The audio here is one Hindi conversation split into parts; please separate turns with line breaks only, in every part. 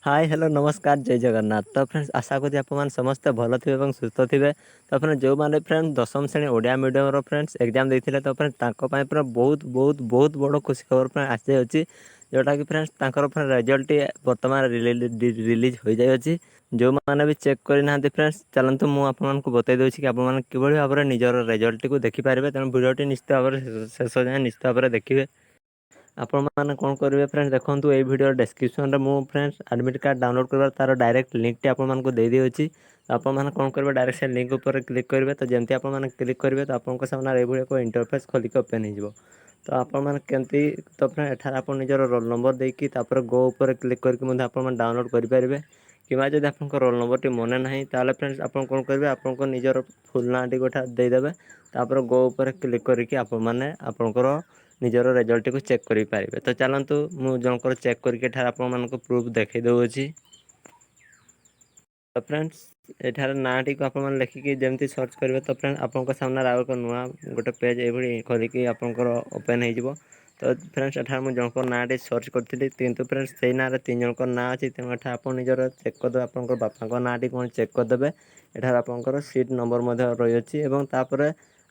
हाय हेलो नमस्कार जय जगन्नाथ। तो फ्रेंड्स आशा करुँच आप समस्ते भल थे और सुस्थ थे। तो फ्रेंड्स जो मैंने फ्रेंड दशम श्रेणी ओडिया मीडियम फ्रेंड्स एग्जाम देते तो फ्रेंड्स पूरा बहुत बहुत बहुत बड़ खुशी खबर फ्रेंड आसी जाऊँगी जोटा कि फ्रेंड्स फ्रेंड रिजल्ट बर्तमान रिलीज हो जाए। जो मैंने भी चेक करना फ्रेंड्स चलते मुझे बतई दूसरी कि आपने किभली भाव में निजर रिजल्ट को देखिपारे। तेणु भिडियो निश्चित भाव में शेष जाए निश्चित भाव में देखिए। आपण मैंने कौन करेंगे फ्रेंड्स देखो ये वीडियो डिस्क्रिप्शन में मुझे फ्रेंड्स एडमिट कार्ड डाउनलोड कर तार डायरेक्ट लिंक टी आपको दे दिए। आप कौन करेंगे डायरेक्ट से लिंक ऊपर क्लिक करेंगे। तो जमी आपने क्लिक करेंगे तो आपको सामने ये एक इंटरफेस खोलिक ओपन हो। तो आपमती तो फ्रेंड एठार आप निजर रोल नंबर देकी गो उपर क्लिक करके आप डाउनलोड करेंगे कि जब आप रोल नंबर टी मन ना ताले फ्रेंड्स आप कौन करेंगे आप निजर फुल ना टी गोटा देदेवे तापर गो उपर क्लिक करके आपंकर निजर रिजल्ट को चेक करेंगे। तो चलतु मुझे जनकर चेक करके आपको प्रूफ देखी दूसरी। तो फ्रेंड्स एठार ना टी आप लिखिकी जमी सर्च करेंगे तो फ्रेंड्स आपको सामने आउ एक नुआ गोटे पेज ये खोलिकी आपंकर ओपन हो। तो फ्रेंड्स एठार मुझे जनकर ना टी सर्च करी कितु फ्रेंड्स से ना तीन जन ना अच्छी तेणु एठार आप निजर चेक करदे आप बापा ना टी कौन चेक करदे। एठार आपंकर सीट नंबर रही है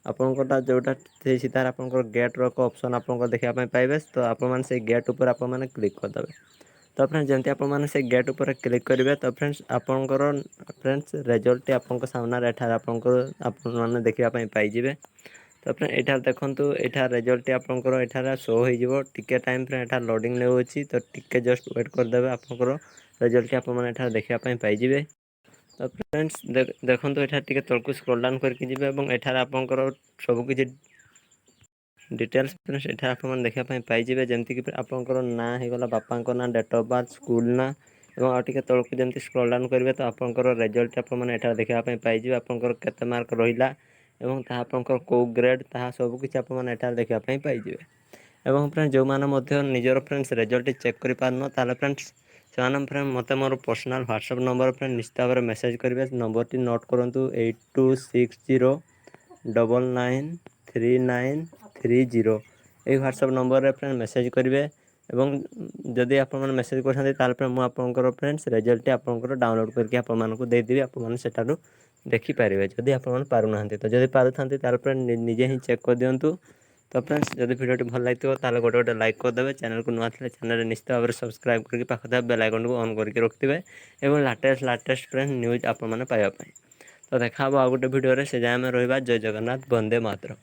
आपंकर जोटा सीधार आप गेट्र एक ऑप्शन आप देखा पाइबे। तो आप गेट उपर आप क्लिक करदे। तो फ्रेंड्स जमी आपने से गेट उपर क्लिक करेंगे तो फ्रेंड्स आपंकर फ्रेंड्स रिजल्ट आपको सामने एठार आपने देखापी पाइबे। तो फ्रेंड एठार देखो एठार रिजल्ट आपंकर एठार शो हो टिके टाइम फ्रेंड एठार लोडिंग ले। तो टिके जस्ट वेट करदे आपंकर रिजल्ट आप देखापी पाइबे। तो फ्रेंड्स देखो एठार टिके तलकू स्क्रॉल डाउन करके जी और एठार आपंकर सबकि डिटेल्स फ्रेंड्स एठार आप देखापी पाइबे जमीक आपंकर ना होगला बापा ना डेट ऑफ बर्थ स्कूल ना और आगे तलक जमी स्क्रॉल डाउन करेंगे तो आपंकर रिजल्ट आप देखापी पाइबे आपंकर केते मार्क रहा और आपंकर कौ ग्रेड ता सबकि आप देखापी पाइबे। और फ्रेंड्स जो मैंने निजर फ्रेंड्स रिजल्ट चेक कर पारन ताले फ्रेंड्स से फ्रेंड मत more personal WhatsApp number friend निश्चित भाव में मेसेज करेंगे। नंबर टी नोट करूँ 8260993930 ये व्हाट्सएप नंबर रे फ्रेंड मेसेज करेंगे। एवं जदि आप मेसेज कर मुझे फ्रेंड्स रिजल्ट आपंकर डाउनलोड करके आपको देदेवी आपू देखिपारे जदि आप पारना। तो जब पार्थ फ्रेंड निजे ही चेक कर दिंतु। तो फ्रेंड्स जब वीडियो भल लगे तो गोटे गोटे लाइक करदे। चैनल को नुआ थे चैनल निश्चित भाव में सब्सक्राइब करके पाखे बेल आइकन को ऑन करके रखिए और लाटेस्ट फ्रेंड न्यूज आप पाइबापी। तो देखा आ गोटे वीडियो से जाए रहा जय जगन्नाथ वंदे मातरम।